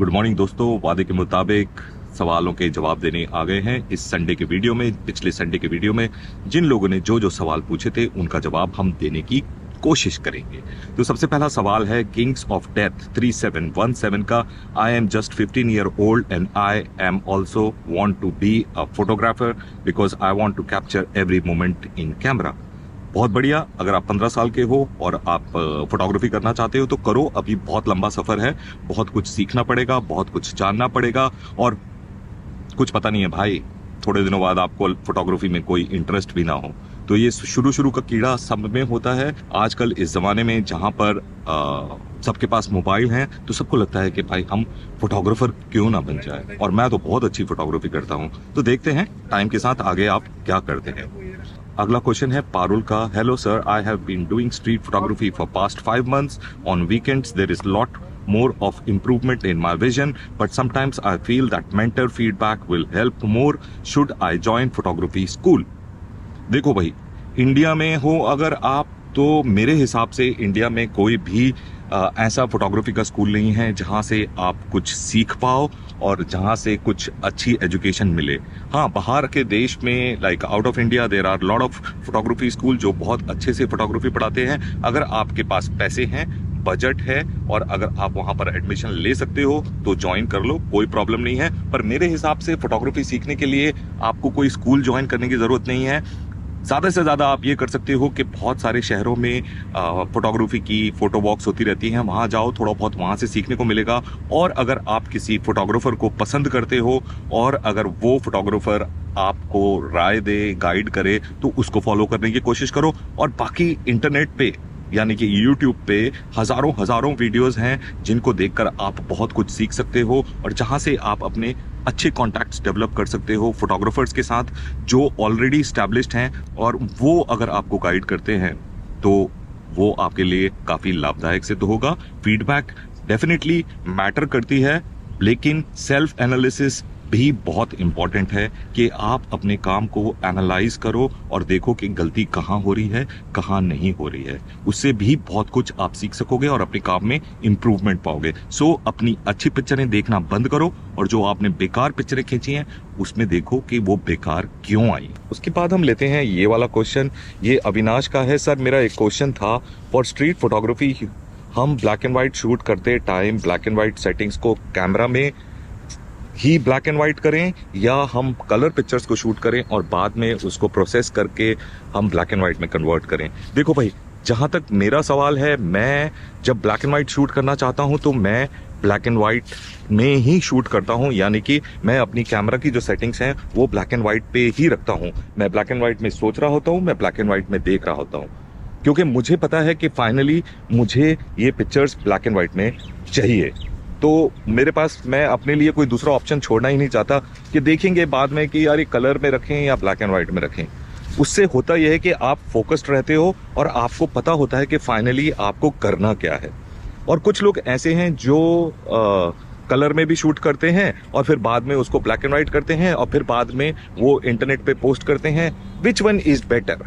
Good morning दोस्तों, वादे के मुताबिक सवालों के जवाब देने आ गए हैं इस संडे के वीडियो में। पिछले संडे के वीडियो में जिन लोगों ने जो जो सवाल पूछे थे उनका जवाब हम देने की कोशिश करेंगे। तो सबसे पहला सवाल है किंग्स ऑफ डेथ 3717 का। I am just 15 year old and I am also want to be a photographer because I want to capture every moment in camera. बहुत बढ़िया। अगर आप 15 साल के हो और आप फोटोग्राफी करना चाहते हो तो करो। अभी बहुत लंबा सफर है, बहुत कुछ सीखना पड़ेगा, बहुत कुछ जानना पड़ेगा और कुछ पता नहीं है भाई, थोड़े दिनों बाद आपको फोटोग्राफी में कोई इंटरेस्ट भी ना हो। तो ये शुरू का कीड़ा सब में होता है। आजकल इस जमाने में जहां पर सबके पास मोबाइल हैं तो सबको लगता है कि भाई हम फोटोग्राफर क्यों ना बन जाए, और मैं तो बहुत अच्छी फोटोग्राफी करता हूं। तो देखते हैं टाइम के साथ आगे आप क्या करते हैं। अगला क्वेश्चन है पारुल का। Hello sir, I have been doing street photography for past 5 months. On weekends there is lot more of improvement in my vision, but sometimes I feel that mentor feedback will help more. Should I join photography school? देखो भाई, India में हो अगर आप, तो मेरे हिसाब से इंडिया में कोई भी ऐसा फोटोग्राफी का स्कूल नहीं है जहां से आप कुछ सीख पाओ और जहां से कुछ अच्छी एजुकेशन मिले। हाँ, बाहर के देश में like out of India there are lot of photography school जो बहुत अच्छे से फोटोग्राफी पढ़ाते हैं। अगर आपके पास पैसे हैं, बजट है और अगर आप वहां पर एडमिशन ले सकते हो तो ज्वाइन कर लो, कोई प्रॉब्लम नहीं है। पर मेरे हिसाब से फोटोग्राफी सीखने के लिए आपको कोई स्कूल ज्वाइन करने की जरूरत नहीं है। ज़्यादा से ज़्यादा आप ये कर सकते हो कि बहुत सारे शहरों में फोटोग्राफी की फोटो वॉक्स होती रहती हैं, वहाँ जाओ, थोड़ा बहुत वहाँ से सीखने को मिलेगा। और अगर आप किसी फोटोग्राफर को पसंद करते हो और अगर वो फोटोग्राफर आपको राय दे, गाइड करे, तो उसको फॉलो करने की कोशिश करो। और बाकी इंटरनेट पे यानी कि YouTube पे हजारों वीडियोस हैं जिनको देखकर आप बहुत कुछ सीख सकते हो और जहां से आप अपने अच्छे कॉन्टैक्ट्स डेवलप कर सकते हो फोटोग्राफर्स के साथ जो ऑलरेडी स्टैब्लिश्ड हैं, और वो अगर आपको गाइड करते हैं तो वो आपके लिए काफ़ी लाभदायक सिद्ध होगा। फीडबैक डेफिनेटली मैटर करती है, लेकिन सेल्फ एनालिसिस भी बहुत इंपॉर्टेंट है कि आप अपने काम को एनालाइज करो और देखो कि गलती कहाँ हो रही है, कहाँ नहीं हो रही है। उससे भी बहुत कुछ आप सीख सकोगे और अपने काम में इंप्रूवमेंट पाओगे। सो अपनी अच्छी पिक्चरें देखना बंद करो और जो आपने बेकार पिक्चरें खींची हैं उसमें देखो कि वो बेकार क्यों आई। उसके बाद हम लेते हैं ये वाला क्वेश्चन। ये अविनाश का है। सर, मेरा एक क्वेश्चन था, फॉर स्ट्रीट फोटोग्राफी हम ब्लैक एंड व्हाइट शूट करते time black and white settings को कैमरा में ही ब्लैक एंड व्हाइट करें या हम कलर पिक्चर्स को शूट करें और बाद में उसको प्रोसेस करके हम ब्लैक एंड व्हाइट में कन्वर्ट करें? देखो भाई, जहां तक मेरा सवाल है, मैं जब ब्लैक एंड व्हाइट शूट करना चाहता हूं तो मैं ब्लैक एंड व्हाइट में ही शूट करता हूं, यानी कि मैं अपनी कैमरा की जो सेटिंग्स हैं वो ब्लैक एंड व्हाइट पे ही रखता हूं। मैं ब्लैक एंड व्हाइट में सोच रहा होता हूं, मैं ब्लैक एंड व्हाइट में देख रहा होता हूं, क्योंकि मुझे पता है कि फाइनली मुझे ये पिक्चर्स ब्लैक एंड व्हाइट में चाहिए। तो मेरे पास, मैं अपने लिए कोई दूसरा ऑप्शन छोड़ना ही नहीं चाहता कि देखेंगे बाद में कि यार ये कलर में रखें या ब्लैक एंड व्हाइट में रखें। उससे होता यह है कि आप फोकस्ड रहते हो और आपको पता होता है कि फाइनली आपको करना क्या है। और कुछ लोग ऐसे हैं जो कलर में भी शूट करते हैं और फिर बाद में उसको ब्लैक एंड व्हाइट करते हैं और फिर बाद में वो इंटरनेट पे पोस्ट करते हैं। Which one is better,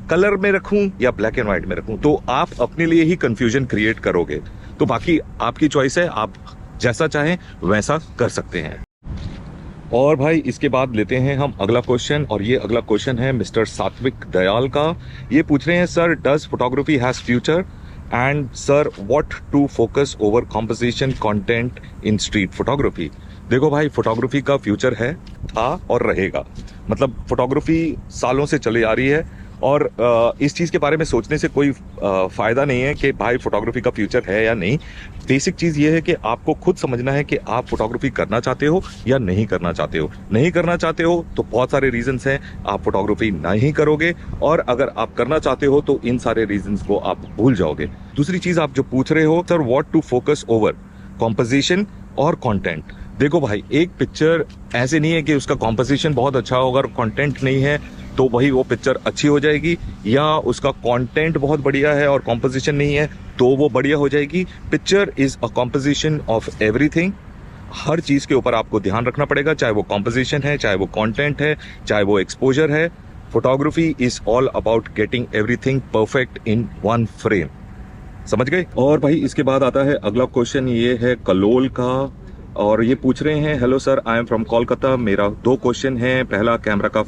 colour में रखूं या ब्लैक एंड व्हाइट में रखूं? तो आप अपने लिए ही कंफ्यूजन क्रिएट करोगे। तो बाकी आपकी चॉइस है, आप जैसा चाहें वैसा कर सकते हैं। और भाई इसके बाद लेते हैं हम अगला क्वेश्चन, और ये अगला क्वेश्चन है मिस्टर सात्विक दयाल का। ये पूछ रहे हैं, sir does photography has future and sir what to focus over composition content in street photography? देखो भाई, फोटोग्राफी का फ्यूचर है, था और रहेगा। मतलब फोटोग्राफी सालों से चली आ रही है और इस चीज़ के बारे में सोचने से कोई फ़ायदा नहीं है कि भाई फोटोग्राफी का फ्यूचर है या नहीं। बेसिक चीज़ ये है कि आपको खुद समझना है कि आप फोटोग्राफी करना चाहते हो या नहीं करना चाहते हो। नहीं करना चाहते हो तो बहुत सारे रीजंस हैं, आप फोटोग्राफी नहीं करोगे, और अगर आप करना चाहते हो तो इन सारे रीजंस को आप भूल जाओगे। दूसरी चीज़ आप जो पूछ रहे हो, sir what to focus over composition और कंटेंट? देखो भाई, एक पिक्चर ऐसे नहीं है कि उसका कॉम्पोजिशन बहुत अच्छा होगा और कंटेंट नहीं है तो वही वो पिक्चर अच्छी हो जाएगी, या उसका कंटेंट बहुत बढ़िया है और कॉम्पोजिशन नहीं है तो वो बढ़िया हो जाएगी। Picture is a composition of everything. हर चीज़ के ऊपर आपको ध्यान रखना पड़ेगा, चाहे वो कॉम्पोजिशन है, चाहे वो कंटेंट है, चाहे वो एक्सपोजर है। Photography is all about getting everything perfect in one frame. समझ गए? और भाई इसके बाद आता है अगला क्वेश्चन, ये है कलोल का। और ये पूछ रहे हैं, hello sir, I am from Kolkata. मेरा 2 क्वेश्चन है। पहला, कैमरा का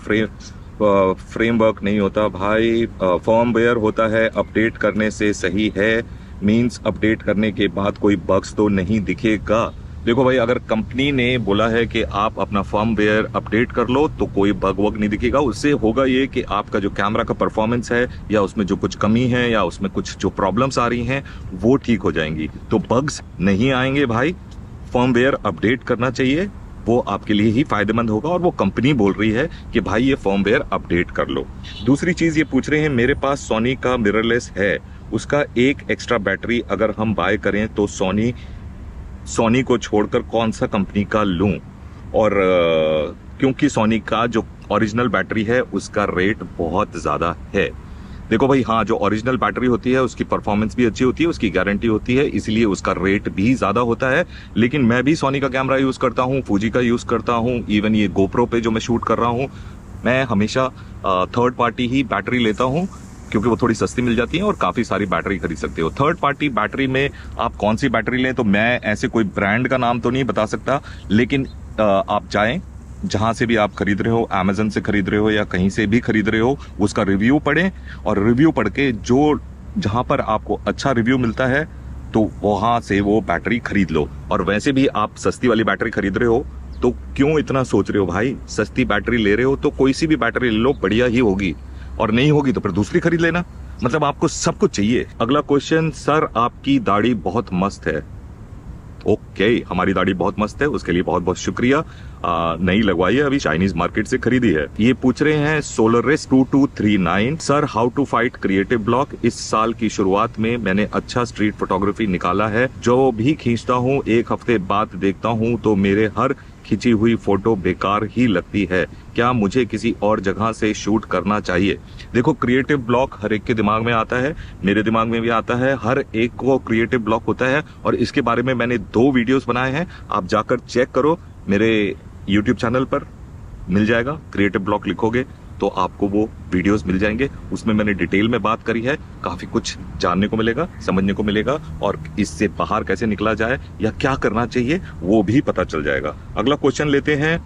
फ्रेमवर्क नहीं होता भाई, फर्मवेयर होता है, अपडेट करने से सही है, मींस अपडेट करने के बाद कोई बग्स तो नहीं दिखेगा। देखो भाई, अगर कंपनी ने बोला है कि आप अपना फर्मवेयर अपडेट कर लो तो कोई बग वग नहीं दिखेगा। उससे होगा ये कि आपका जो कैमरा का परफॉर्मेंस है या उसमें जो कुछ कमी है या उसमें कुछ जो प्रॉब्लम्स आ रही हैं वो ठीक हो जाएंगी, तो बग्स नहीं आएंगे भाई। फर्मवेयर अपडेट करना चाहिए, वो आपके लिए ही फायदेमंद होगा और वो कंपनी बोल रही है कि भाई ये फर्मवेयर अपडेट कर लो। दूसरी चीज ये पूछ रहे हैं, मेरे पास सोनी का मिररलेस है, उसका एक एक्स्ट्रा बैटरी अगर हम बाय करें तो सोनी को छोड़कर कौन सा कंपनी का लूं? और क्योंकि सोनी का जो ओरिजिनल बैटरी है उसका रेट बहुत ज्यादा है। देखो भाई, हाँ, जो ओरिजिनल बैटरी होती है उसकी परफॉर्मेंस भी अच्छी होती है, उसकी गारंटी होती है, इसलिए उसका रेट भी ज्यादा होता है। लेकिन मैं भी सोनी का कैमरा यूज करता हूँ, फूजी का यूज करता हूँ, इवन ये गोप्रो पे जो मैं शूट कर रहा हूँ, मैं हमेशा थर्ड पार्टी ही बैटरी लेता हूँ क्योंकि वो थोड़ी सस्ती मिल जाती है और काफी सारी बैटरी खरीद सकते हो। थर्ड पार्टी बैटरी में आप कौन सी बैटरी लें, तो मैं ऐसे कोई ब्रांड का नाम तो नहीं बता सकता, लेकिन आप जाएं जहां से भी आप खरीद रहे हो, अमेजन से खरीद रहे हो या कहीं से भी खरीद रहे हो, उसका रिव्यू पढ़ें और रिव्यू पढ़ के जहां पर आपको अच्छा रिव्यू मिलता है तो वहां से वो बैटरी खरीद लो। और वैसे भी आप सस्ती वाली बैटरी खरीद रहे हो तो क्यों इतना सोच रहे हो भाई? सस्ती बैटरी ले रहे हो तो कोई सी भी बैटरी ले लो, बढ़िया ही होगी, और नहीं होगी तो फिर दूसरी खरीद लेना। मतलब आपको सब कुछ चाहिए। अगला क्वेश्चन, सर आपकी दाढ़ी बहुत मस्त है। ओके, हमारी दाढ़ी बहुत मस्त है, उसके लिए बहुत बहुत शुक्रिया। नहीं लगवाई है, अभी चाइनीज मार्केट से खरीदी है। ये पूछ रहे हैं Solaris 2239, sir how to fight creative block. इस साल की शुरुआत में मैंने अच्छा स्ट्रीट फोटोग्राफी निकाला है, जो भी खींचता हूँ 1 हफ्ते बाद देखता हूँ तो मेरे हर खिंची हुई फोटो बेकार ही लगती है। क्या मुझे किसी और जगह से शूट करना चाहिए? देखो, क्रिएटिव ब्लॉक हर एक के दिमाग में आता है, मेरे दिमाग में भी आता है, हर एक को क्रिएटिव ब्लॉक होता है और इसके बारे में मैंने 2 वीडियोस बनाए हैं, आप जाकर चेक करो, मेरे YouTube चैनल पर मिल जाएगा। क्रिएटिव ब्लॉक लिखोगे तो आपको वो वीडियोस मिल जाएंगे, उसमें मैंने डिटेल में बात करी है, काफी कुछ जानने को मिलेगा, समझने को मिलेगा और इससे बाहर कैसे निकला जाए या क्या करना चाहिए वो भी पता चल जाएगा। अगला क्वेश्चन लेते हैं,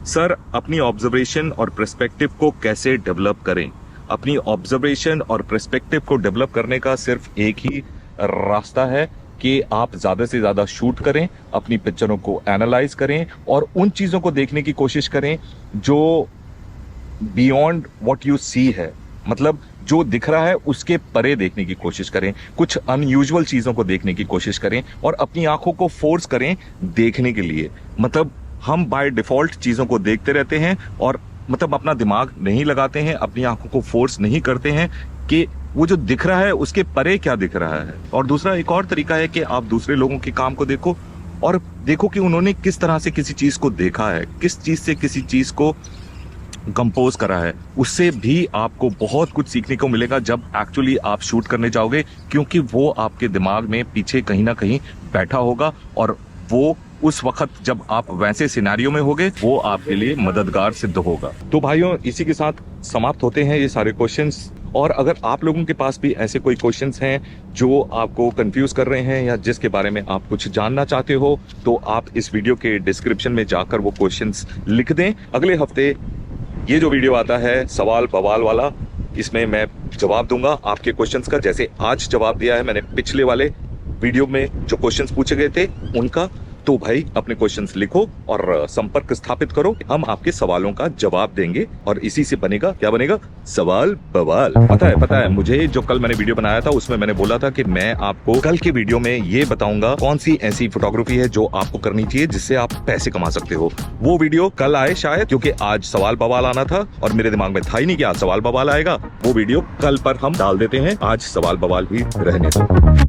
सर अपनी ऑब्जर्वेशन और पर्सपेक्टिव को कैसे डेवलप करें? अपनी ऑब्जर्वेशन और पर्सपेक्टिव को डेवलप करने का सिर्फ एक ही रास्ता है कि आप ज्यादा से ज्यादा शूट करें, अपनी पिक्चरों को एनालाइज करें और उन चीजों को देखने की कोशिश करें जो बियॉन्ड व्हाट यू सी है। मतलब जो दिख रहा है उसके परे देखने की कोशिश करें, कुछ अनयूजुअल चीजों को देखने की कोशिश करें और अपनी आंखों को फोर्स करें देखने के लिए। मतलब हम बाय डिफॉल्ट चीजों को देखते रहते हैं और मतलब अपना दिमाग नहीं लगाते हैं, अपनी आंखों को फोर्स नहीं करते हैं कि वो जो दिख रहा है उसके परे क्या दिख रहा है। और दूसरा एक और तरीका है कि आप दूसरे लोगों के काम को देखो और देखो कि उन्होंने किस तरह से किसी चीज को देखा है, किस चीज से किसी चीज को कंपोज करा है। उससे भी आपको बहुत कुछ सीखने को मिलेगा जब एक्चुअली आप शूट करने जाओगे, क्योंकि वो आपके दिमाग में पीछे कहीं ना कहीं बैठा होगा और वो उस वक्त जब आप वैसे सिनेरियो में होगे वो आपके लिए मददगार सिद्ध होगा। तो भाइयों, इसी के साथ समाप्त होते हैं ये सारे क्वेश्चंस। और अगर आप लोगों के पास भी ऐसे कोई क्वेश्चंस हैं जो आपको कंफ्यूज कर रहे हैं या जिसके बारे में आप कुछ जानना चाहते हो तो आप इस वीडियो के डिस्क्रिप्शन में जाकर वो क्वेश्चंस लिख दें। अगले हफ्ते ये जो वीडियो आता है सवाल बवाल वाला, इसमें मैं जवाब दूंगा आपके क्वेश्चंस का, जैसे आज जवाब दिया है मैंने पिछले वाले वीडियो में जो क्वेश्चंस पूछे गए थे उनका। तो भाई अपने क्वेश्चंस लिखो और संपर्क स्थापित करो, हम आपके सवालों का जवाब देंगे और इसी से बनेगा, क्या बनेगा? सवाल बवाल। पता है मुझे, जो कल मैंने वीडियो बनाया था उसमें मैंने बोला था कि मैं आपको कल के वीडियो में ये बताऊंगा कौन सी ऐसी फोटोग्राफी है जो आपको करनी चाहिए जिससे आप पैसे कमा सकते हो। वो वीडियो कल आए शायद, क्योंकि आज सवाल बवाल आना था और मेरे दिमाग में था ही नहीं कि आज सवाल बवाल आएगा। वो वीडियो कल पर हम डाल देते हैं, आज सवाल बवाल ही रहने दो।